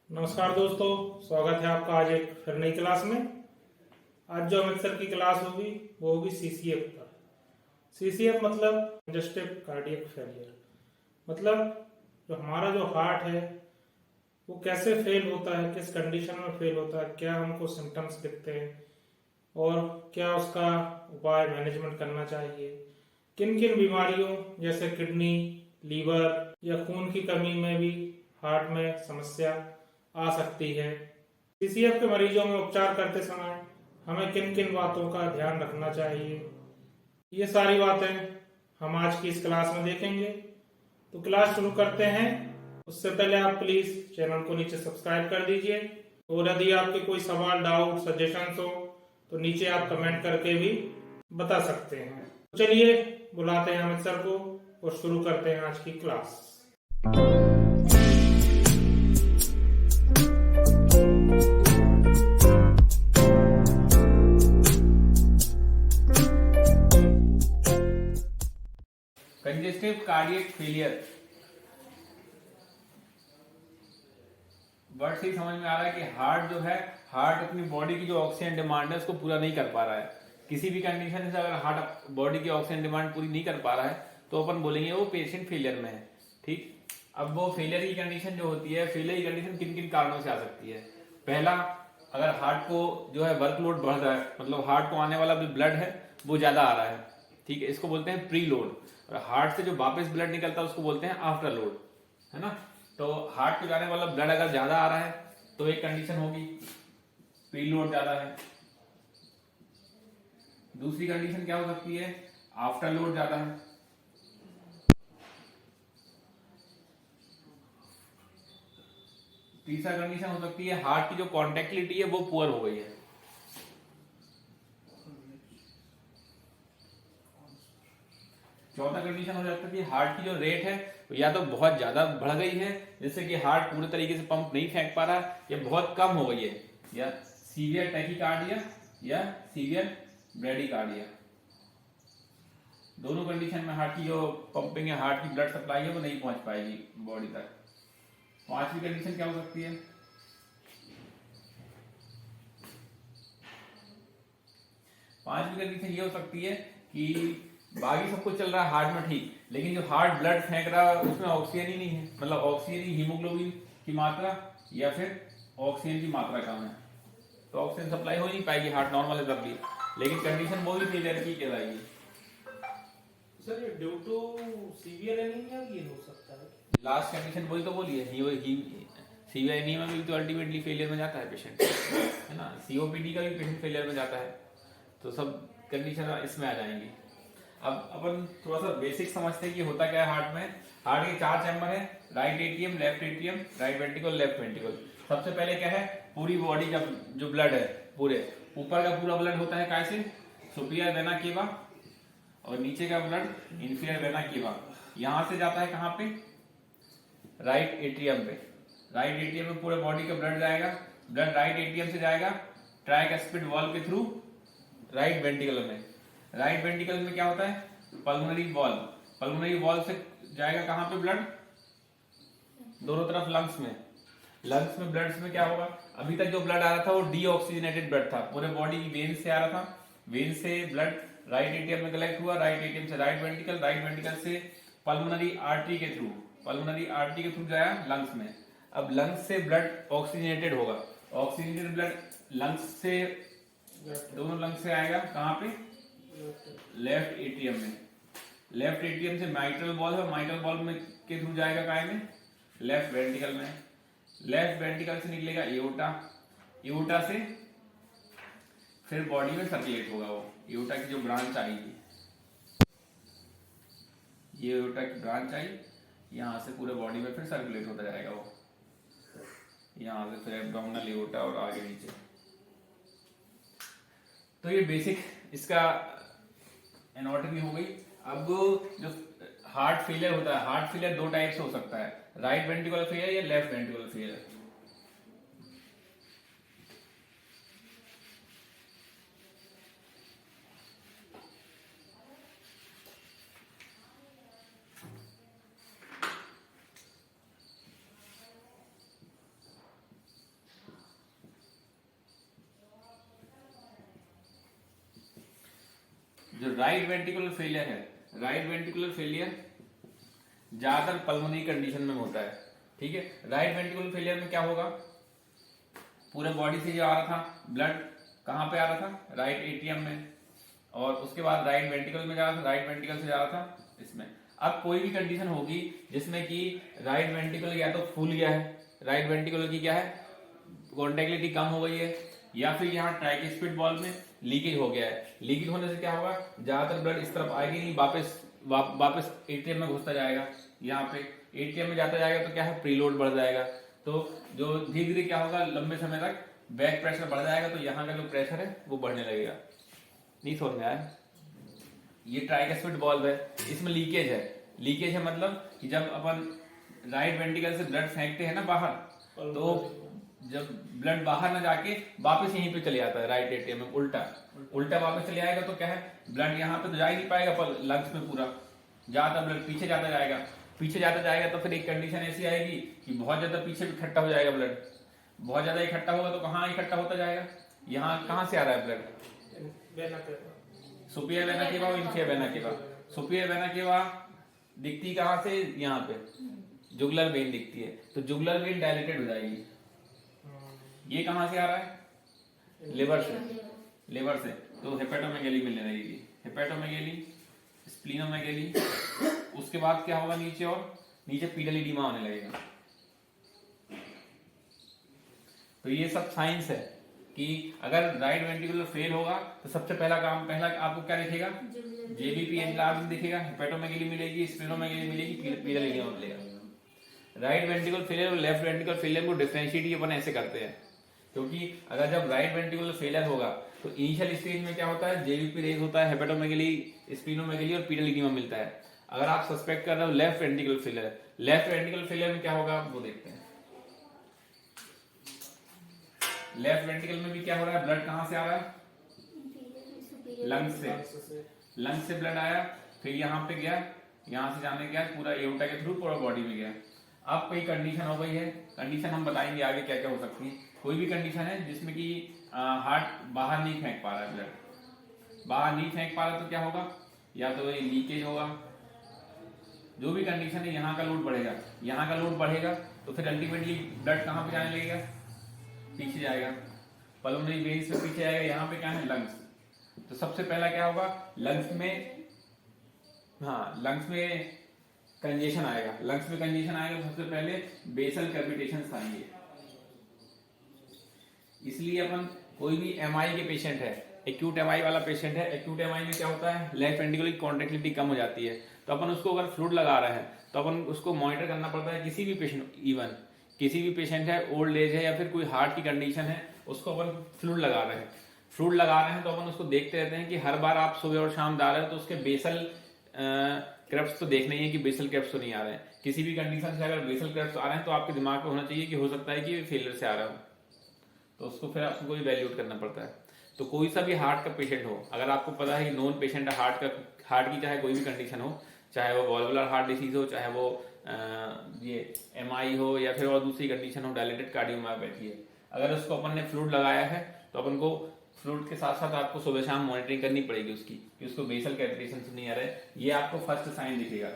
नमस्कार दोस्तों, स्वागत है आपका आज एक फिर नई क्लास में। आज जो अमृतसर की क्लास होगी वो होगी सीसीएफ पर। सीसीएफ मतलब कंजस्टिव कार्डियक फेलियर, मतलब जो हमारा जो हार्ट है वो कैसे फेल होता है, किस कंडीशन में फेल होता है, क्या हमको सिम्टम्स दिखते हैं और क्या उसका उपाय मैनेजमेंट करना चाहिए, किन किन बीमारियों जैसे किडनी, लीवर या खून की कमी में भी हार्ट में समस्या आ सकती है। सीसीएफ के मरीजों में उपचार करते समय हमें किन किन बातों का ध्यान रखना चाहिए, ये सारी बातें हम आज की इस क्लास में देखेंगे। तो क्लास शुरू करते हैं। उससे पहले आप प्लीज चैनल को नीचे सब्सक्राइब कर दीजिए और यदि आपके कोई सवाल, डाउट, सजेशंस हो तो नीचे आप कमेंट करके भी बता सकते हैं। तो चलिए बुलाते हैं अमित सर को और शुरू करते हैं आज की class. Congestive cardiac failure word से ही समझ में आ रहा है कि हार्ट जो है, हार्ट अपनी बॉडी की जो ऑक्सीजन डिमांड है उसको पूरा नहीं कर पा रहा है। किसी भी कंडीशन से अगर हार्ट बॉडी की ऑक्सीजन डिमांड पूरी नहीं कर पा रहा है तो अपन बोलेंगे वो पेशेंट फेलियर में है। ठीक, अब वो फेलियर की कंडीशन जो होती है, फेलियर की कंडीशन किन किन कारणों से आ सकती है। पहला, अगर हार्ट को जो है वर्कलोड बढ़ रहा है, मतलब हार्ट को आने वाला जो ब्लड है वो ज्यादा आ रहा है, ठीक है, इसको बोलते हैं प्री लोड। और हार्ट से जो वापस ब्लड निकलता है उसको बोलते हैं आफ्टर लोड, है ना। तो हार्ट को जाने वाला ब्लड अगर ज्यादा आ रहा है तो एक कंडीशन होगी, प्री लोड ज्यादा है। दूसरी कंडीशन क्या हो सकती है, आफ्टर लोड ज्यादा है। तीसरा कंडीशन हो सकती है हार्ट की जो कॉन्टेक्टिलिटी है वो पुअर हो गई है। चौथा कंडीशन हो जाता है कि हार्ट की जो रेट है या तो बहुत ज्यादा बढ़ गई है, जिससे कि हार्ट पूरे तरीके से पंप नहीं फेंक पा रहा, या बहुत कम हो गई है, या सीवियर टैकीकार्डिया या सीवियर ब्रेडिकार्डिया। दोनों कंडीशन में हार्ट की जो पंपिंग है, हार्ट की ब्लड सप्लाई है वो नहीं पहुंच पाएगी बॉडी तक। पांचवी कंडीशन क्या हो सकती है, पांचवी कंडीशन ये हो सकती है कि बाकी सब कुछ चल रहा है हार्ट में ठीक, लेकिन जो हार्ट ब्लड फेंक रहा है उसमें ऑक्सीजन ही नहीं है, मतलब ऑक्सीजन ही, हीमोग्लोबिन की मात्रा या फिर ऑक्सीजन की मात्रा कम है, तो ऑक्सीजन सप्लाई हो नहीं पाएगी, हार्ट नॉर्मल है तब भी, लेकिन कंडीशन वो भी फेलियर की कहलाएगी। सर ये ड्यू टू सीवियर एनीमिया भी हो सकता है। लास्ट कंडीशन वही तो बोली है, सीवियर एनीमिया में भी तो अल्टीमेटली फेलियर में जाता है पेशेंट, है ना। सीओपीडी का भी पेशेंट फेलियर में जाता है, तो सब कंडीशन इसमें आ जाएंगी। अब अपन थोड़ा सा बेसिक समझते हैं कि होता क्या है हार्ट में। हार्ट के चार चैम्बर है, right atrium, left atrium, right ventricle, left ventricle. सबसे पहले क्या है, पूरी बॉडी का जो ब्लड है, पूरे ऊपर का पूरा ब्लड होता है कैसे, सुपीरियर वेना केवा, और नीचे का ब्लड इंफीरियर वेना केवा। यहां से जाता है कहां पे, राइट एट्रियम पे। राइट एट्रियम में पूरे बॉडी का ब्लड जाएगा, ब्लड राइट एट्रियम से जाएगा ट्राइकस्पिड वॉल्व के थ्रू राइट वेंट्रिकल में। राइट वेंट्रिकल में क्या होता है, पल्मोनरी वॉल्व। पल्मोनरी वॉल्व से जाएगा कहां पे ब्लड, दोनों तरफ लंग्स में। लंग्स में ब्लड में क्या होगा, अभी तक जो ब्लड आ रहा था वो डीऑक्सीजनेटेड ब्लड था, पूरे बॉडी की वेन से आ रहा था, वेन से ब्लड राइट एट्रियम में कलेक्ट हुआ, राइट एट्रियम से राइट वेंट्रिकल, राइट वेंट्रिकल से पल्मोनरी आर्टरी के थ्रू, पल्मोनरी आर्टरी के थ्रू जाया लंग्स में। अब लंग्स से ब्लड ऑक्सीजनेटेड होगा, ऑक्सीजनेटेड ब्लड लंग्स से, दोनों लंग्स से आएगा कहां पे, लेफ्ट एट्रियम में। लेफ्ट एट्रियम से माइट्रल वॉल्व है, माइट्रल वॉल्व में के थ्रू जाएगा काय में, लेफ्ट वेंट्रिकल में। लेफ्ट वेंट्रिकल से निकलेगा एओर्टा, एओर्टा से फिर बॉडी में सर्कुलेट होगा वो, एओर्टा की जो ब्रांच आएगी, ये एओर्टा की ब्रांच आई, यहां से पूरे बॉडी में फिर सर्कुलेट होता जाएगा वो, यहां से फिर एब्डोमिनल एओर्टा और आगे नीचे। तो ये बेसिक इसका एनाटॉमी हो गई। अब जो हार्ट फेलियर होता है, हार्ट फेलियर दो टाइप से हो सकता है, राइट वेंट्रिकुलर फेलियर या लेफ्ट वेंट्रिकुलर फेलियर। जो राइट वेंट्रिकुलर फेलियर है, राइट वेंट्रिकुलर फेलियर ज्यादातर पल्मोनरी कंडीशन में होता है, ठीक है। राइट वेंट्रिकुलर फेलियर में क्या होगा, पूरे बॉडी से जो आ रहा था ब्लड कहाँ पे आ रहा था, राइट एट्रियम में, और उसके बाद राइट वेंट्रिकल में जा रहा था, राइट वेंट्रिकल से जा रहा था इसमें। अब कोई भी कंडीशन होगी जिसमें कि राइट वेंट्रिकल या तो फूल गया है, राइट वेंट्रिकल की क्या है कॉन्ट्रैक्टिलिटी कम हो गई है, या फिर यहाँ ट्राइकुस्पिड वॉल्व में लीकेज हो गया है। लीकेज होने से क्या होगा, ज्यादातर ब्लड इस तरफ आएगी नहीं, वापस एटीएम में घुसता जाएगा, यहाँ पे एटीएम में जाता जाएगा तो क्या है प्रीलोड बढ़ जाएगा। तो जो धीरे धीरे क्या होगा, लंबे समय तक बैक प्रेशर बढ़ जाएगा, तो यहाँ का जो प्रेशर है वो बढ़ने लगेगा। नहीं समझ में आया, ये ट्राइकुस्पिड वॉल्व है, इसमें लीकेज है। लीकेज है मतलब कि जब अपन राइट वेंट्रिकल से ब्लड फेंकते हैं ना बाहर, तो जब ब्लड बाहर ना जाके वापस यहीं पे चले जाता है राइट एट्रियम में, उल्टा वापस चले आएगा, तो क्या है ब्लड यहाँ पे तो जा ही नहीं पाएगा, पर लंग्स में पूरा ज्यादा ब्लड पीछे जाता जाएगा, पीछे जाता जाएगा। तो फिर एक कंडीशन ऐसी आएगी कि बहुत ज्यादा पीछे इकट्ठा हो जाएगा ब्लड, बहुत ज्यादा इकट्ठा होगा तो कहाँ इकट्ठा होता जाएगा, यहाँ कहाँ से आ रहा है ब्लड, सुपियर वेना केवा और inferior vena cava. Superior vena cava दिखती कहाँ से, यहाँ पे जुगुलर वेन दिखती है, तो जुगुलर वेन डायलेटेड हो जाएगी। ये कहाँ से आ रहा है, लिवर से, लिवर से, तो हेपेटोमेगैली मिलने लगेगी, हेपेटोमेगैली, स्प्लीनोमेगैली, उसके बाद क्या होगा नीचे, और नीचे पीडल एडिमा होने लगेगा। तो ये सब साइंस है कि अगर राइट वेंट्रिकुलर फेल होगा तो सबसे पहला आपको क्या दिखेगा, जेबीपी एंजियोग्राम दिखेगा, हेपेटोमेगैली मिलेगी, स्प्लीनोमेगैली मिलेगी, पीडल एडिमा मिलेगा। राइट वेंट्रिकुलर फेलियर और लेफ्ट वेंट्रिकुलर फेलियर को डिफरेंशिएट अपन ऐसे करते हैं, क्योंकि अगर जब राइट वेंट्रिकुलर फेलियर होगा तो इनिशियल स्टेज में क्या होता है, जेबीपी रेज होता है, हेपेटोमेगैली, स्प्लीनोमेगैली और पीडल एडिमा मिलता है। अगर आप सस्पेक्ट कर रहे हो left ventricular failure, left ventricular failure में क्या होगा वो देखते हैं। लेफ्ट वेंट्रिकल में भी क्या हो रहा है, ब्लड कहां से आ रहा है, लंग्स से, लंग्स से ब्लड आया, फिर यहाँ पे गया, यहाँ से जाने गया पूरा एओर्टा के थ्रू पूरा बॉडी में गया। अब कोई कंडीशन हो गई है, कंडीशन हम बताएंगे आगे क्या क्या हो सकती है। कोई भी कंडीशन है जिसमें कि हार्ट बाहर नहीं फेंक पा रहा है, ब्लड बाहर नहीं फेंक पा रहा, तो क्या होगा, या तो ये लीकेज होगा, जो भी कंडीशन है, यहाँ का लोड बढ़ेगा, यहाँ का लोड बढ़ेगा तो फिर अल्टीमेटली ब्लड कहाँ पे जाने लगेगा, पीछे जाएगा, पल्मोनरी वेन से पीछे आएगा, यहाँ पे क्या है लंग्स। तो सबसे पहला क्या होगा, लंग्स में, हाँ लंग्स में कंजेशन आएगा, लंग्स में कंजेशन आएगा तो सबसे पहले बेसल कैविटेशंस आएंगे। इसलिए अपन कोई भी एमआई के पेशेंट है, एक्यूट एमआई वाला पेशेंट है, एक्यूट एमआई में क्या होता है, लेफ्ट वेंट्रिकुलर की कॉन्ट्रैक्टिलिटी कम हो जाती है, तो अपन उसको अगर फ्लूइड लगा रहे हैं तो अपन उसको मॉनिटर करना पड़ता है। किसी भी पेशेंट, इवन किसी भी पेशेंट है, ओल्ड एज है या फिर कोई हार्ट की कंडीशन है, उसको अपन फ्लूइड लगा रहे हैं, फ्लूइड लगा रहे हैं तो अपन उसको देखते रहते हैं कि हर बार आप सुबह और शाम डाल रहे हो तो उसके बेसल क्रेप्स तो देखना ही है कि बेसल क्रेप्स तो नहीं आ रहे हैं। किसी भी कंडीशन से अगर बेसल क्रेप्स आ रहे हैं तो आपके दिमाग में होना चाहिए कि हो सकता है कि फेलियर से आ रहा हो, तो उसको फिर आपको इवैल्यूएट करना पड़ता है। तो कोई सा भी हार्ट का पेशेंट हो, अगर आपको पता है कि नॉन पेशेंट है हार्ट की चाहे कोई भी कंडीशन हो, चाहे वो वॉल्वुलर हार्ट डिसीज हो, चाहे वो ये एमआई हो या फिर और दूसरी कंडीशन हो, डायलेटेड कार्डियोमायोपैथी है, अगर उसको अपन ने फ्लूइड लगाया है तो अपन को फ्लूइड के साथ साथ आपको सुबह शाम मॉनिटरिंग करनी पड़ेगी उसकी कि उसको बेसल कैविटेशन से नहीं आ रहा है। ये आपको फर्स्ट साइन दिखेगा।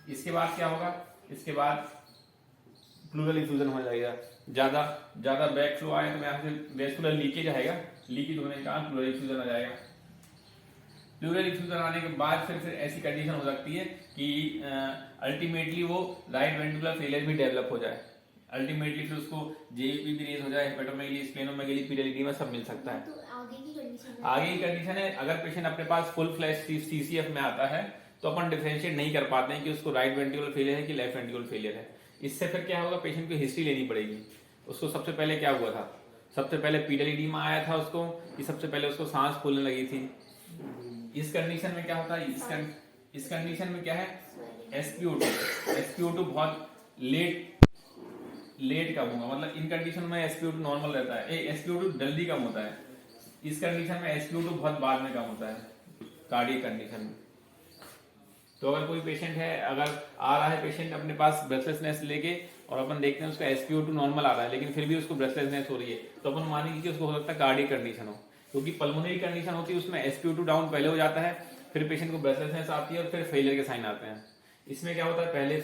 इसके बाद क्या होगा, इसके बाद प्लूरल इफ्यूजन हो जाएगा, ज्यादा बैक फ्लो आए तो यहाँ से वेस्कुलर लीकेज आएगा, लीकेज होने के कारण प्लूरल इफ्यूजन आ जाएगा। प्लूरल इफ्यूजन आने के बाद फिर ऐसी कंडीशन हो सकती है कि अल्टीमेटली वो राइट वेंट्रिकुलर फेलियर भी डेवलप हो जाए, अल्टीमेटली फिर उसको जेबीपी भी रेज हो जाए, हेपेटोमेगैली, स्प्लेनोमेगैली, पीडल एडिमा सब मिल सकता है। तो आगे की कंडीशन है, अगर पेशेंट अपने पास फुल फ्लैश सीसीएफ में आता है तो अपन डिफरेंशिएट नहीं कर पाते हैं कि उसको राइट वेंट्रिकुलर फेलियर है कि लेफ्ट वेंट्रिकुलर फेलियर है। इससे फिर क्या होगा, पेशेंट को हिस्ट्री लेनी पड़ेगी, उसको सबसे पहले क्या हुआ था, सबसे पहले पीडल एडिमा आया था उसको, कि सबसे पहले उसको सांस फूलने लगी थी। इस कंडीशन में क्या होता है, इस कंडीशन में क्या है, SpO2 बहुत लेट कम होगा, मतलब इन कंडीशन में SpO2 नॉर्मल रहता है, SpO2 जल्दी कम होता है, इस कंडीशन में SpO2 बहुत बाद में कम होता है कार्डियक कंडीशन में। तो अगर कोई पेशेंट है, अगर आ रहा है पेशेंट अपने पास ब्रेथलेसनेस लेके और अपन देखते हैं उसका SpO2 नॉर्मल आ रहा है लेकिन फिर भी उसको ब्रेथलेसनेस हो रही है, तो अपन मानेंगे कि उसको हो सकता है कार्डियक कंडीशन हो। क्योंकि पल्मोनरी कंडीशन होती है उसमें SpO2 डाउन पहले हो जाता है, फिर पेशेंट को ब्रेथलेसनेस आती है और फिर फेलियर के साइन आते हैं। इसमें क्या होता है, पहले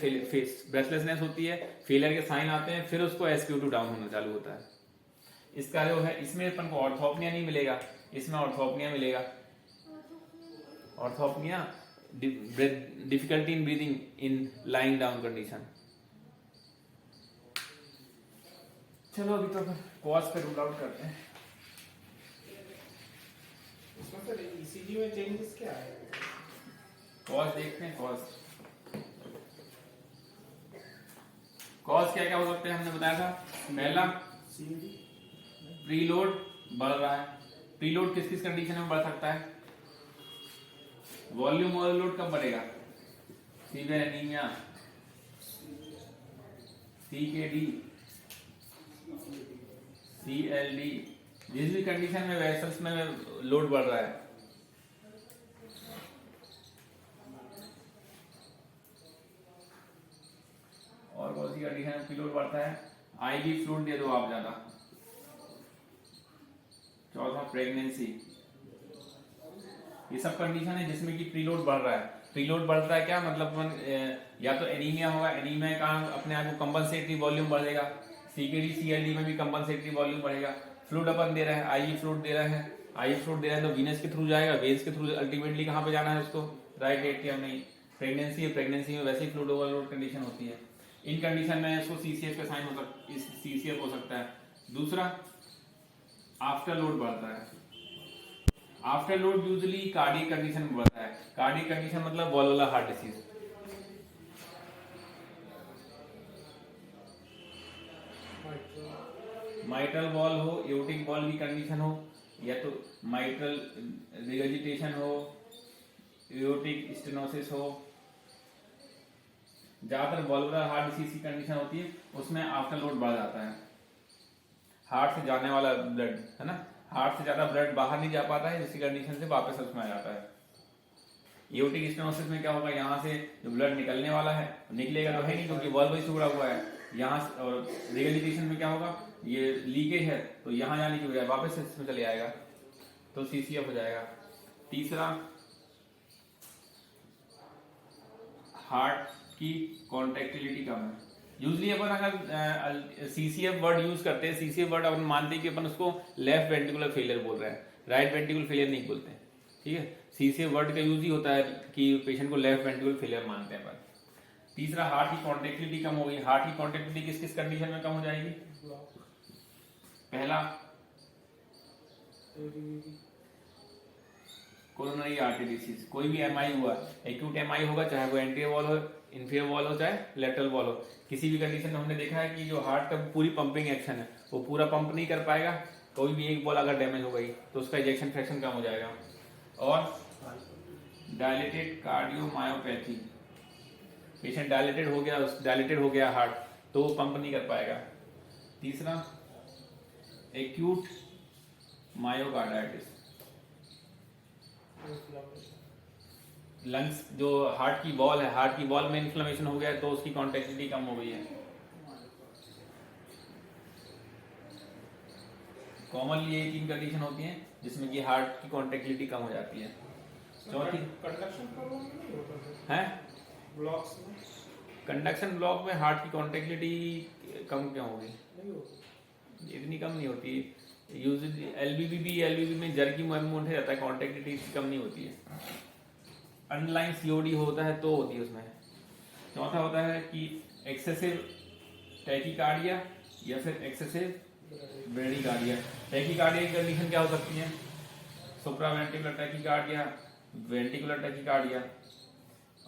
ब्रेथलेसनेस होती है, फेलियर के साइन आते हैं, फिर उसको SpO2 डाउन होना चालू होता है। इसका जो है इसमें अपन को ऑर्थोपनिया नहीं मिलेगा, इसमें ऑर्थोपनिया मिलेगा। Orthopnoea difficulty in breathing in lying down condition. चलो अभी तो कॉज पे रूल आउट करते हैं। इसमें सर ईसीजी में चेंजेस क्या है? कॉज देखते हैं। कॉज क्या क्या हो सकते हैं, हमने बताया था। पहला, प्रीलोड बढ़ रहा है। प्रीलोड किस किस कंडीशन में बढ़ सकता है? वॉल्यूम ओवरलोड कब बढ़ेगा? सीवियर एनीमिया, CKD, CLD, जिस भी कंडीशन में वेसल्स में लोड बढ़ रहा है। और कौन सी कंडीशन में प्रीलोड बढ़ता है? IV फ्लूइड दे दो आप ज्यादा। चौथा, प्रेगनेंसी। ये सब कंडीशन है जिसमें कि प्रीलोड बढ़ रहा है। प्रीलोड बढ़ता है क्या मतलब, या तो एनीमिया होगा, एनीमिया का अपने आप को कंपनसेटरी वॉल्यूम बढ़ेगा। CKD CLD में भी कंपनसेटरी वॉल्यूम बढ़ेगा। फ्लूइड अपन दे रहा है, IV फ्लूइड दे रहा है, IV फ्लूइड दे रहा है तो वीनस के थ्रू जाएगा, वेन्स के थ्रू अल्टीमेटली कहाँ पे जाना है उसको, राइट एट्रियम में। प्रेगनेंसी है, प्रेगनेंसी में वैसे ही फ्लूइड ओवरलोड कंडीशन होती है। इन कंडीशन में इसको CCF का साइन हो सकता है, CCF हो सकता है। दूसरा, आफ्टर लोड बढ़ता है। After load usually cardiac condition में बढ़ता है। कार्डियक कंडीशन मतलब वॉल्वुलर हार्ट डिसीज। माइट्रल वॉल हो, एओर्टिक वॉल की कंडीशन हो, या तो माइट्रल रिगर्जिटेशन हो, एओर्टिक स्टेनोसिस हो। ज्यादातर वॉल्वुलर हार्ट डिसीज की कंडीशन होती है, उसमें आफ्टर लोड बढ़ जाता है। हार्ट से जाने वाला ब्लड है ना, हार्ट से ज्यादा ब्लड बाहर नहीं जा पाता है, जिसकी कंडीशन से वापस उसमें आ जाता है। एओर्टिक स्टेनोसिस में क्या होगा, यहाँ से जो ब्लड निकलने वाला है निकलेगा तो है नहीं क्योंकि वॉल्व ही टुकड़ा हुआ है यहाँ से। और रिगर्जिटेशन में क्या होगा, ये लीकेज है तो यहाँ जाने की बजाय वापस इसमें चले आएगा तो CCF हो जाएगा। तीसरा, हार्ट की कॉन्ट्रैक्टिलिटी कम है। यूजली अपन अगर CCF वर्ड यूज करते हैं, CCF वर्ड अपन मानते हैं कि अपन उसको लेफ्ट वेंट्रिकुलर फेलियर बोल रहे हैं, राइट वेंट्रिकुलर फेलियर नहीं बोलते हैं, ठीक है। CCF वर्ड का यूज ही होता है कि पेशेंट को लेफ्ट वेंट्रिकुलर फेलियर मानते हैं अपन। तीसरा, हार्ट की कॉन्ट्रैक्टिलिटी कम हो गई। हार्ट की कॉन्ट्रैक्टिलिटी किस किस कंडीशन में कम हो जाएगी? पहला, कोरोनरी आर्टरी डिसीज, कोई भी MI हुआ, एक्यूट MI होगा, चाहे वो एंटीरियर वॉल हो, इंफीरियर वॉल हो, चाहे लेटरल वॉल हो। किसी भी कंडीशन में हमने देखा है कि जो हार्ट का पूरी पंपिंग एक्शन है वो पूरा पंप नहीं कर पाएगा। कोई भी एक वॉल अगर डैमेज हो गई तो उसका इजेक्शन फ्रैक्शन कम हो जाएगा। और डायलेटेड कार्डियोमायोपैथी, पेशेंट डायलेटेड हो गया हार्ट तो वो पंप नहीं कर पाएगा। तीसरा, एक्यूट मायोकार्डाइटिस, लंग्स जो हार्ट की वॉल है, हार्ट की वॉल में इन्फ्लेमेशन हो गया है तो उसकी कॉन्ट्रैक्टिलिटी कम हो गई है। कॉमनली ये 3 कंडीशन होती हैं जिसमें कि हार्ट की कॉन्ट्रैक्टिलिटी कम हो जाती है। चौथी, कंडक्शन प्रॉब्लम नहीं होता है ब्लॉक्स में? कंडक्शन ब्लॉक में हार्ट की कॉन्ट्रैक्टिलिटी कम क्यों होगी? नहीं होती, इतनी कम नहीं होती। यूजुअली एलबीबी में जर्की मूवमेंट रहता है, कॉन्ट्रैक्टिलिटी कम नहीं होती है। अंडरलाइन COD होता है तो होती है उसमें। चौथा होता है कि एक्सेसिव टैकीकार्डिया या फिर एक्सेसिव ब्रेडिकार्डिया। टैकीकार्डिया की कंडीशन क्या हो सकती है? Supraventricular tachycardia, ventricular tachycardia.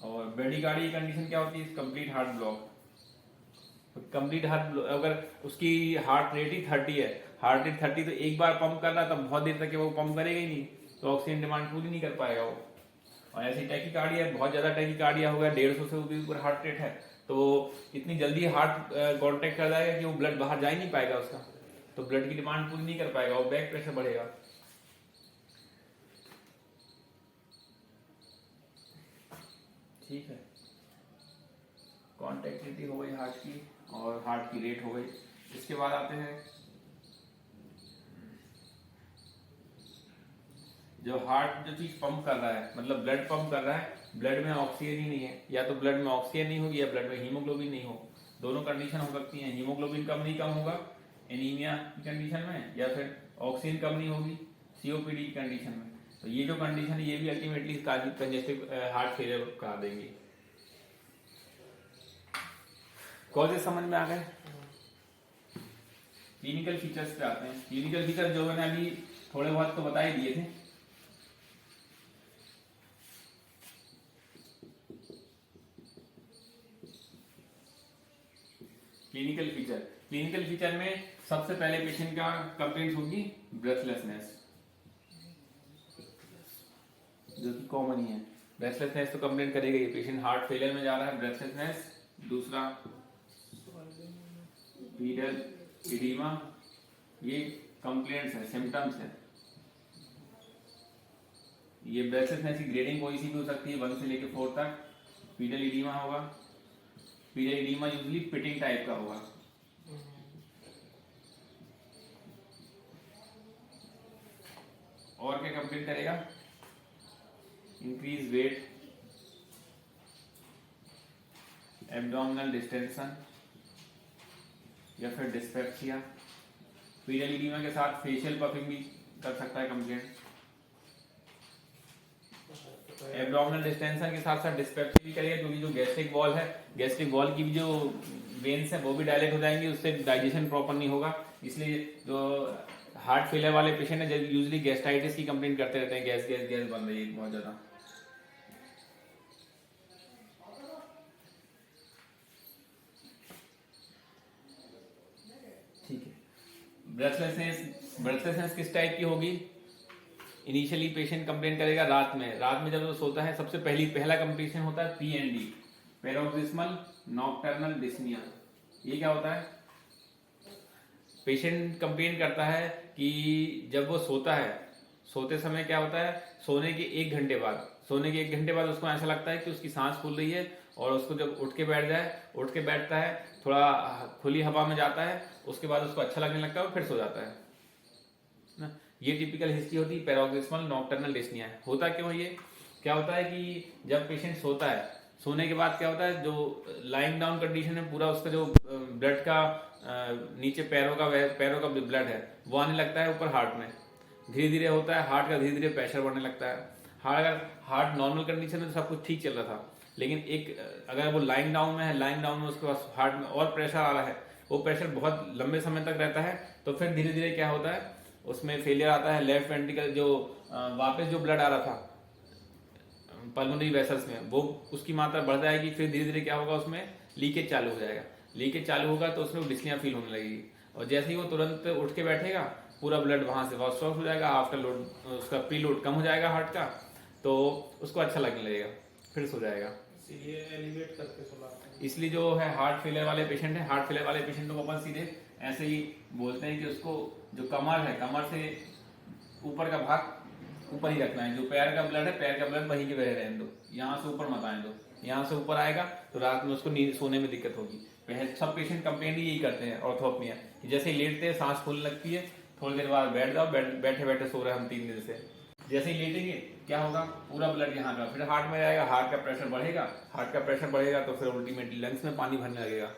और ब्रेडिकार्डिया की कंडीशन क्या होती है? Complete heart block. Complete heart block, अगर उसकी हार्ट रेट ही 30 है, हार्ट रेट 30 तो एक बार पंप कर रहा है तो बहुत देर तक वो पंप करेगा ही नहीं, तो ऑक्सीजन डिमांड पूरी नहीं कर पाएगा वो। और ऐसी टैकीकार्डिया, बहुत ज्यादा टैकीकार्डिया हो गया, 150 से भी ऊपर हार्ट रेट है, तो इतनी जल्दी हार्ट कॉन्ट्रैक्ट कर जाएगा कि वो ब्लड बाहर जा ही नहीं पाएगा उसका, तो ब्लड की डिमांड पूरी नहीं कर पाएगा और बैक प्रेशर बढ़ेगा। ठीक है, कॉन्ट्रैक्टिलिटी हो गई हार्ट की और हार्ट की रेट हो गई। इसके बाद आते हैं जो हार्ट जो चीज पंप कर रहा है, मतलब ब्लड पंप कर रहा है, ब्लड में ऑक्सीजन ही नहीं है, या तो ब्लड में ऑक्सीजन नहीं होगी या ब्लड में हीमोग्लोबिन नहीं हो, दोनों कंडीशन हो सकती हैं। हीमोग्लोबिन कम होगा एनीमिया की कंडीशन में, या फिर ऑक्सीजन कम नहीं होगी सीओपीडी की कंडीशन में। तो ये जो कंडीशन है ये भी अल्टीमेटली कंजेस्टिव हार्ट फेलियर करा देंगी। कॉजेज समझ में आ गए। क्लिनिकल फीचर्स पे आते हैं। क्लिनिकल फीचर जो मैंने अभी थोड़े बहुत तो बता ही दिए थे। क्लिनिकल फीचर में सबसे पहले पेशेंट का कंप्लेंट होगी ब्रेथलेसनेस, जो कि कॉमन ही है। ब्रेथलेसनेस तो कंप्लेंट करेगा ये पेशेंट, हार्ट फेलियर में जा रहा है, ब्रेथलेसनेस। दूसरा पीडल एडिमा, ये कंप्लेंट्स है, सिम्टम्स है। ये ब्रेथलेसनेस की ग्रेडिंग कोई सी भी हो सकती है, 1 से लेकर 4 तक। पीडल एडिमा होगा, pedal oedema usually pitting type का होगा। और क्या कंप्लेंट करेगा? इंक्रीज वेट, एब्डोमिनल डिस्टेंशन या फिर डिस्पेप्सिया। पीडल एडिमा के साथ फेशियल पफिंग भी कर सकता है कंप्लेंट। एब्डोमिनल डिस्टेंशन के साथ साथ डिस्पेप्सिया भी करेगा, क्योंकि जो गैस्ट्रिक वॉल है, गैस्ट्रिक वॉल की भी जो वेन्स है वो भी डायलेट हो जाएंगे, उससे डाइजेशन प्रॉपर नहीं होगा। इसलिए जो हार्ट फेलियर वाले पेशेंट है यूजुअली गैस्ट्राइटिस की कंप्लेंट करते रहते हैं, गैस बन रही है बहुत ज्यादा। ठीक है। ब्रेथलेसनेस किस टाइप की होगी? इनिशियली पेशेंट कंप्लेन करेगा रात में जब वो सोता है, सबसे पहला कंप्लीकेशन होता है पीएनडी, पैरोक्सिस्मल नॉकटर्नल डिस्निया। ये क्या होता है? पेशेंट कंप्लेन करता है कि जब वो सोता है, सोते समय क्या होता है, सोने के 1 घंटे बाद उसको ऐसा लगता है कि उसकी सांस फूल रही है, और उसको जब उठ के बैठता है, थोड़ा खुली हवा में जाता है, उसके बाद उसको अच्छा लगने लगता है और फिर सो जाता है ना। ये टिपिकल हिस्ट्री होती है पैरोक्सिस्मल नॉकटर्नल डिस्निया। होता क्यों ये? क्या होता है कि जब पेशेंट सोता है, सोने के बाद क्या होता है, जो लाइंग डाउन कंडीशन है, पूरा उसका जो ब्लड का नीचे पैरों का ब्लड है वो आने लगता है ऊपर हार्ट में, धीरे धीरे होता है, हार्ट का धीरे धीरे प्रेशर बढ़ने लगता है। अगर हार्ट नॉर्मल कंडीशन में तो सब कुछ ठीक चल रहा था, लेकिन अगर वो लाइंग डाउन में उसके पास हार्ट में और प्रेशर आ रहा है, वो प्रेशर बहुत लंबे समय तक रहता है, तो फिर धीरे धीरे क्या होता है, उसमें फेलियर आता है। लेफ्ट वेंट्रिकल जो वापस जो ब्लड आ रहा था पल्मोनरी वेसल्स में, वो उसकी मात्रा बढ़ जाएगी, फिर धीरे धीरे क्या होगा, उसमें लीकेज चालू हो जाएगा। लीकेज चालू होगा तो उसमें डिस्निया फील होने लगेगी, और जैसे ही वो तुरंत उठ के बैठेगा, पूरा ब्लड वहां से वॉश हो जाएगा, आफ्टर लोड उसका प्री लोड कम हो जाएगा हार्ट का, तो उसको अच्छा लगने लगेगा, फिर सो जाएगा। इसीलिए एलिवेट करके सुलाते हैं। इसलिए जो है हार्ट फेलियर वाले पेशेंट को अपन सीधे ऐसे ही बोलते हैं कि उसको जो कमर है, कमर से ऊपर का भाग ऊपर ही रखना है, जो पैर का ब्लड वहीं के वहीं रहने दो, यहाँ से ऊपर मत आने दो। यहाँ से ऊपर आएगा तो रात में उसको नींद सोने में दिक्कत होगी। सब पेशेंट कंप्लेंट यही करते हैं ऑर्थोपनिया, जैसे ही लेटते हैं सांस फूलने लगती है, थोड़ी देर बाद बैठ जाओ, बैठे बैठे सो रहे हम 3 दिन से, जैसे ही लेटेंगे क्या होगा, पूरा ब्लड यहाँ का फिर हार्ट में जाएगा, हार्ट का प्रेशर बढ़ेगा तो फिर अल्टीमेटली लंग्स में पानी भरने लगेगा।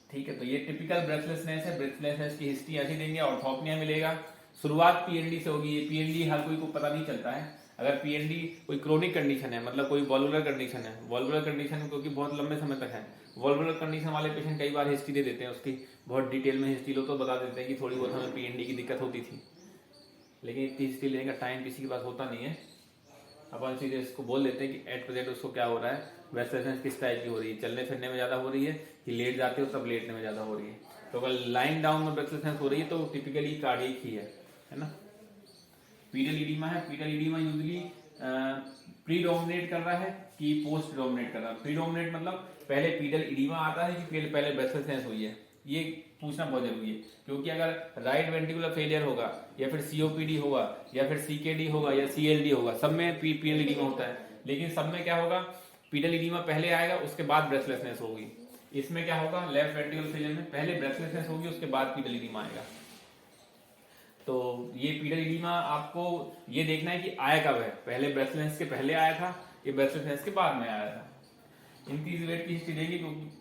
ठीक है, तो ये टिपिकल ब्रेथलेसनेस है। ब्रेथलेसनेस की हिस्ट्री ऐसी देंगे। ऑर्थोपनिया मिलेगा, शुरुआत पीएनडी से होगी। ये पीएनडी हर कोई को पता नहीं चलता है। अगर पीएनडी कोई क्रोनिक कंडीशन है, मतलब कोई वॉल्वुलर कंडीशन क्योंकि बहुत लंबे समय तक है, वॉल्वुलर कंडीशन वाले पेशेंट कई बार हिस्ट्री दे देते हैं, उसकी बहुत डिटेल में हिस्ट्री लो तो बता देते हैं कि थोड़ी बहुत हमें पीएनडी की दिक्कत होती थी, लेकिन इतनी हिस्ट्री लेने का टाइम किसी के पास होता नहीं है। अपन सीधे इसको बोल देते हैं कि एट प्रेजेंट उसको क्या हो रहा है, ब्रेथलेसनेस किस टाइप की हो रही है, चलने फिरने में ज्यादा हो रही है कि लेट जाते हो तब लेटने में ज्यादा हो रही है। तो अगर लाइन डाउन में ब्रेथलेसनेस हो रही है तो टिपिकली कार्डियक ही है ना। पीडल इडीमा है, पीडल इडीमा यूजुअली प्रीडोमिनेट कर रहा है कि पोस्ट डोमिनेट कर रहा है। प्रीडोमिनेट मतलब पहले पीडल इडीमा आता है कि पहले ब्रेथलेसनेस हुई है, ये पूछना बहुत जरूरी है, क्योंकि अगर राइट वेंट्रिकुलर फेलियर होगा या फिर सीओपीडी होगा या फिर सीकेडी होगा या सीएलडी होगा, सब में पीडल इडीमा होता है, लेकिन सब में क्या होगा, पीडल इडीमा पहले आएगा उसके बाद ब्रेथलेसनेस होगी। इसमें क्या होगा, लेफ्ट वेंट्रिकुलर फेलियर में पहले ब्रेथलेसनेस होगी उसके बाद पीडल इडीमा आएगा। तो ये पीडल इडीमा आपको ये देखना है कि आया कब है, पहले ब्रेथलेंस के पहले आया था, ये ब्रेथलेंस के बाद में आया था। इंक्रीज वेट की हिस्ट्री देगी क्योंकि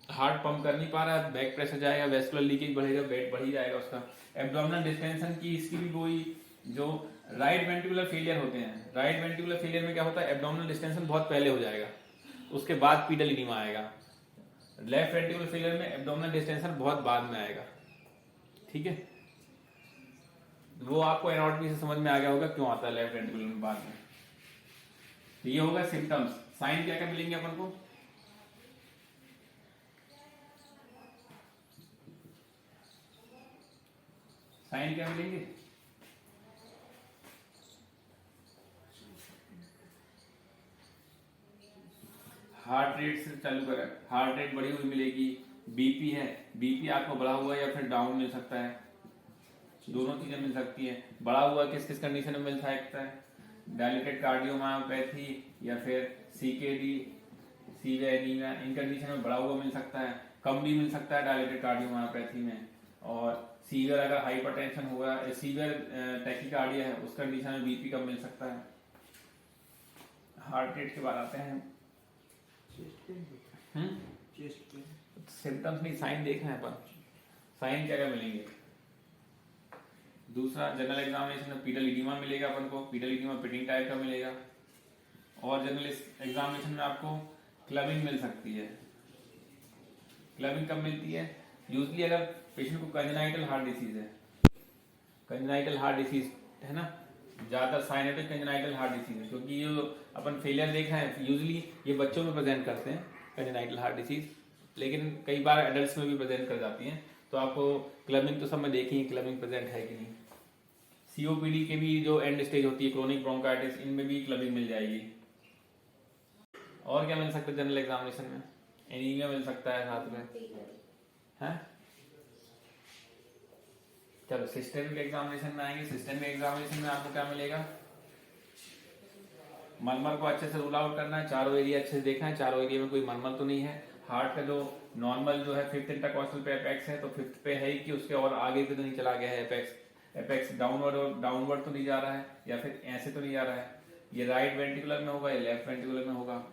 हार्ट पंप कर नहीं पा रहा है, बैक प्रेशर जाएगा, वेस्कुलर लीकेज बढ़ेगा, वेट बढ़ ही जाएगा उसका। एब्डोमिनल डिस्टेंशन की इसकी भी कोई, जो राइट वेंट्रिकुलर फेलियर होते हैं, राइट वेंट्रिकुलर फेलियर में क्या होता है, एब्डोमिनल डिस्टेंशन बहुत पहले हो जाएगा, उसके बाद पीडल इडीमा आएगा। लेफ्ट वेंट्रिकुलर फेलियर में एब्डोमिनल डिस्टेंशन बहुत बाद में आएगा, ठीक है। वो आपको एनाटॉमी से समझ में आ गया होगा क्यों आता है लेफ्ट वेंट्रिकुलर में बाद में। तो ये होगा सिम्टम्स। साइन क्या क्या मिलेंगे अपन को, साइन क्या मिलेंगे, हार्ट रेट से चालू करें, हार्ट रेट बढ़ी हुई मिलेगी। बीपी है, बीपी आपको बढ़ा हुआ या फिर डाउन मिल सकता है, दोनों चीजें मिल सकती है। बढ़ा हुआ किस किस कंडीशन में मिल सकता है, डायलेटेड कार्डियोमायोपैथी या फिर सीकेडी, सीवियर एनीमिया, इन कंडीशन में बढ़ा हुआ मिल सकता है। कम भी मिल सकता है डायलेटेड कार्डियोमायोपैथी में। और सीवियर अगर हाइपरटेंशन होगा, सीवियर टैकीकार्डिया है, उस कंडीशन में बीपी कम मिल सकता है। हार्ट रेट के बाद आते हैं सिम्टम्स नहीं, साइन देखना है अपन, साइन क्या क्या मिलेंगे। दूसरा, जनरल एग्जामिनेशन में पीडल इडीमा मिलेगा अपन को, पीडल इडीमा पिटिंग टाइप का मिलेगा। और जनरल एग्जामिनेशन में आपको क्लबिंग मिल सकती है। क्लबिंग कब मिलती है, यूजली अगर पेशेंट को कंजेनाइटल हार्ट डिसीज है, कंजेनाइटल हार्ट डिसीज है ना, ज्यादातर साइनेटिक कंजेनाइटल हार्ट डिसीज है, क्योंकि ये अपन फेलियर देख रहे हैं यूजली ये बच्चों में प्रेजेंट करते हैं कंजेनाइटल हार्ट डिसीज, लेकिन कई बार एडल्ट्स में भी प्रेजेंट कर जाती हैं। तो आपको क्लबिंग तो सब में देखी, क्लबिंग प्रेजेंट है कि नहीं। सीओपीडी के भी जो एंड स्टेज होती है, क्रोनिक ब्रोंकाइटिस, इनमें भी क्लबिंग मिल जाएगी। और क्या मिल सकता है जनरल एग्जामिनेशन में, एनीमिया मिल सकता है साथ में, है। चलो सिस्टेमिक एग्जामिनेशन में आएंगे। सिस्टेमिक एग्जामिनेशन में आपको क्या मिलेगा, मलमल को अच्छे से रूल आउट करना है, चारों एरिया अच्छे से देखना है, चारों एरिया में कोई मलमल तो नहीं है। हार्ट का जो नॉर्मल जो है 5th इंटरकॉस्टल पे एपेक्स है, तो 5th पे है ही कि उसके और आगे तो नहीं चला गया है एपेक्स, एपेक्स डाउनवर्ड तो नहीं जा रहा है, या फिर ऐसे तो नहीं जा रहा है। ये राइट वेंट्रिकुलर में होगा, ये लेफ्ट वेंट्रिकुलर में होगा,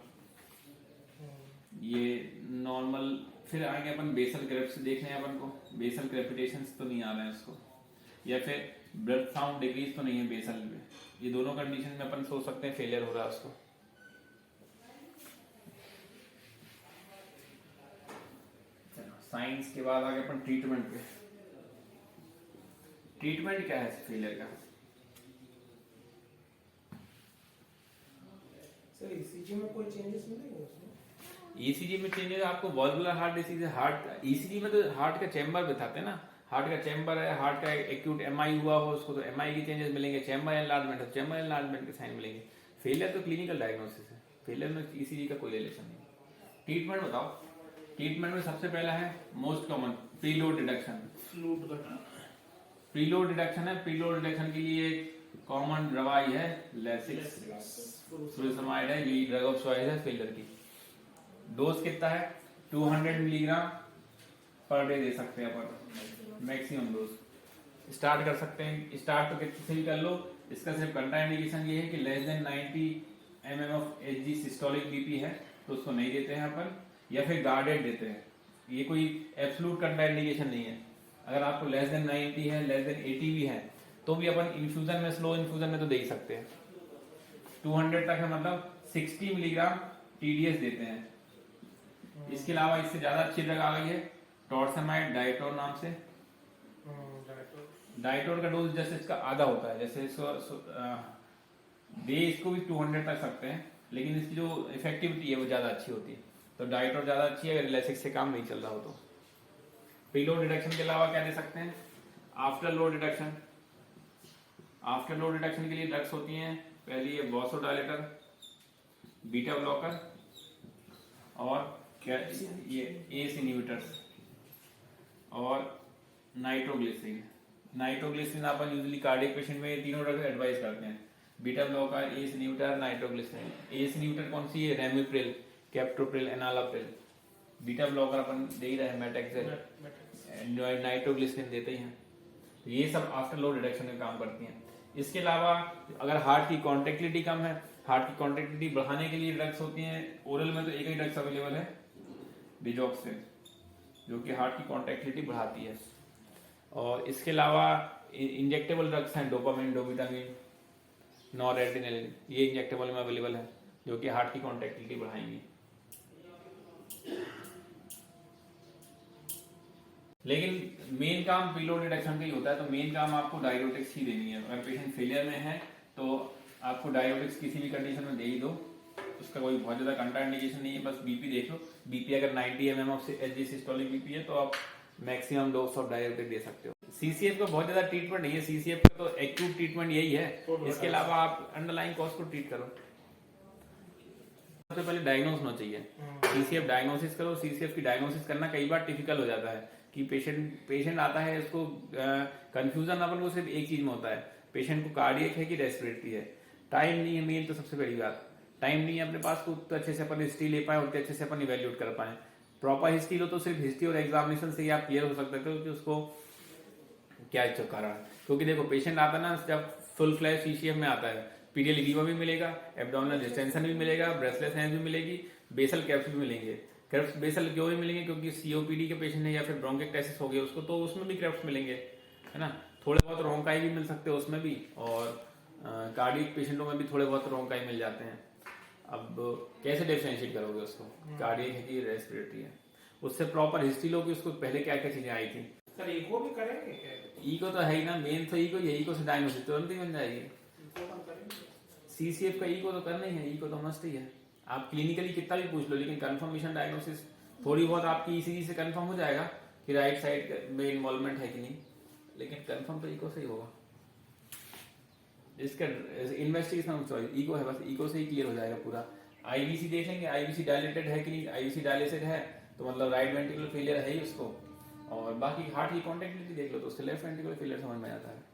ये नॉर्मल। फिर आगे अपन बेसल क्रेप्स देखने हैं अपन को, बेसल क्रेपिटेशंस तो नहीं आ रहे हैं उसको, या फिर ब्लड साउंड डिक्रीज तो नहीं है बेसल में। ये दोनों कंडीशन में अपन सोच सकते हैं फेलियर हो रहा है उसको। साइंस के बाद आगे अपन ट्रीटमेंट पे। ट्रीटमेंट क्या है फेलियर का, सर ईसीजी में कोई चेंजेस मिलेंगे उसमें? ईसीजी में चेंजेस आपको वॉल्वुलर हार्ट डिसीज है, हार्ट ईसीजी में तो हार्ट का चैम्बर बताते हैं ना, हार्ट का चैम्बर है, हार्ट का एक्यूट एमआई हुआ हो उसको तो एमआई की चेंजेस मिलेंगे, चैम्बर एनलार्जमेंट है, चैम्बर एनलार्जमेंट के साइन मिलेंगे। फेलियर तो क्लिनिकल डायग्नोसिस है, फेलियर में ईसीजी का कोई रिलेशन नहीं। ट्रीटमेंट बताओ, ट्रीटमेंट में सबसे पहला है most common preload reduction. Preload reduction है, प्रीलोड रिडक्शन के लिए कॉमन दवाई है लेसिक्स, फुरासेमाइड है, ये ड्रग ऑफ चॉइस है फेलियर की। डोज कितना है, 200 मिलीग्राम पर डे दे सकते हैं अपन, मैक्सिमम डोज। स्टार्ट कर सकते हैं, स्टार्ट तो कितने से भी कर लो, इसका सिर्फ कंट्राइंडिकेशन ये है कि less than 90 mm of Hg systolic BP है तो उसको नहीं देते हैं अपन, या फिर गार्डेड देते हैं। ये कोई एब्सोल्यूट कंट्राइंडिकेशन नहीं है। अगर आपको लेस देन 90 है, लेस देन 80 भी है तो भी अपन इन्फ्यूजन में, स्लो इन्फ्यूजन में तो दे ही सकते हैं। 200 तक है, मतलब 60 मिलीग्राम टीडीएस देते हैं। इसके अलावा इससे ज्यादा अच्छी ड्रग आ गई है टॉर्सेमाइड डाइटोर नाम से। डाइटोर का डोज जैसे इसका आधा होता है, जैसे दे इसको भी 200 तक सकते हैं, लेकिन इसकी जो इफेक्टिविटी है वो ज्यादा अच्छी होती है। तो डाइटोर ज्यादा अच्छी है अगर लेसिक्स से काम नहीं चल रहा हो तो। प्रीलोड रिडक्शन के अलावा क्या दे सकते हैं, after load reduction. After load reduction के लिए ड्रग्स होती हैं, पहली है वासोडाइलेटर, बीटा ब्लॉकर, और क्या ये एस इनहिबिटर्स, और नाइट्रोग्लिसरीन। नाइट्रोग्लिसरीन अपन यूजुअली कार्डियक पेशेंट में ये तीनों ड्रग एडवाइस करते हैं, beta blocker, ACE inhibitor, nitroglycerin. ACE inhibitor कौन सी है, ramipril, captopril, enalapril. Beta blocker अपन दे ही रहे हैं, मेटेक्सेल, नाइट्रोग्लिसरीन देते ही हैं। तो ये सब आफ्टर लोड रिडक्शन में काम करती हैं। इसके अलावा अगर हार्ट की कॉन्ट्रैक्टिलिटी कम है, हार्ट की कॉन्ट्रैक्टिलिटी बढ़ाने के लिए ड्रग्स होती हैं। ओरल में तो एक ही ड्रग्स अवेलेबल है, डिजॉक्सिन, जो कि हार्ट की कॉन्ट्रैक्टिलिटी बढ़ाती है। और इसके अलावा इंजेक्टेबल ड्रग्स हैं, डोपामिन, डोपिटामिन, नॉरएड्रेनालिन, ये इंजेक्टेबल में अवेलेबल है, जो कि हार्ट की कॉन्ट्रैक्टिलिटी बढ़ाएंगी। लेकिन मेन काम प्रीलोड रिडक्शन का ही होता है, तो मेन काम आपको डायरेटिक्स ही देनी है। अगर पेशेंट फेलियर में है तो आपको डायरेटिक्स किसी भी कंडीशन में दे ही दो, उसका कोई बहुत ज्यादा कंट्राइंडिकेशन नहीं है। बस बीपी देख लो, बीपी अगर 90 mm of Hg systolic BP है तो आप मैक्सिमम डोज ऑफ डायरेटिक दे सकते हो। सीसीएफ का बहुत ज्यादा ट्रीटमेंट नहीं है, सीसीएफ का तो एक्यूट ट्रीटमेंट यही है। इसके अलावा आप अंडरलाइन कॉज को ट्रीट करो। सबसे पहले डायग्नोस होना चाहिए, सीसीएफ डायग्नोसिस करो। सीसीएफ की डायग्नोसिस करना कई बार टिपिकल हो जाता है कि पेशेंट आता है, उसको कंफ्यूजन अपन को सिर्फ एक चीज में होता है, पेशेंट को कार्डियक है कि रेस्पिरेटरी है। टाइम नहीं है मेन तो सबसे बड़ी बात, टाइम नहीं है अपने पास तो उतना अच्छे से अपन हिस्ट्री ले पाए, उतने अच्छे से अपन इवेल्यूएट कर पाए। प्रॉपर हिस्ट्री लो तो सिर्फ हिस्ट्री और एग्जामिनेशन से ही आप क्लियर हो सकते हो कि उसको क्या कारण है। क्योंकि देखो पेशेंट आता है ना, जब फुल फ्लैश सीसीएफ में आता है, पीडियल एडिमा भी मिलेगा, एब्डोमिनल डिस्टेंशन भी मिलेगा, ब्रेथलेसनेस भी मिलेगी, बेसल कैप्स भी मिलेंगे। क्रेप्स बेसल क्यों भी मिलेंगे? क्योंकि सीओपीडी के पेशेंट है या फिर ब्रोंकिक्टाइसिस हो गया उसको, तो उसमें भी क्रेप्स मिलेंगे, है ना। थोड़े बहुत रोंकाई भी मिल सकते हैं उसमें भी, और कार्डियक पेशेंटों में भी थोड़े बहुत रोंकाई मिल जाते हैं। अब कैसे डिफरेंशिएट करोगे उसको, कार्डियक है कि रेस्पिरेटरी है? उससे प्रॉपर हिस्ट्री लो कि उसको पहले क्या क्या चीजें आई थी। सर ईको भी करेंगे क्या? ईको तो है ही ना, मेन तो ईको, ये ईको से डायग्नोसिस तुरंत ही बन जाएगी। सीसीएफ का ईको तो करना ही है, ईको तो मस्ट ही है। आप क्लिनिकली कितना भी पूछ लो, लेकिन कंफर्मेशन डायग्नोसिस थोड़ी बहुत आपकी ईसीजी से कंफर्म हो जाएगा कि राइट साइड में इन्वॉल्वमेंट है कि नहीं, लेकिन कंफर्म तो ईको से ही होगा। इसका इन्वेस्टिगेशन ईको है, बस ईको से ही क्लियर हो जाएगा पूरा। आईवीसी देख लेंगे, आईवीसी डायलेटेड है कि नहीं, आईवीसी डायलेटेड है तो मतलब राइट वेंट्रिकुलर फेलियर है ही उसको, और बाकी हार्ट की कॉन्ट्रैक्टिलिटी देख लो तो उससे लेफ्ट वेंट्रिकुलर फेलियर समझ में आता है।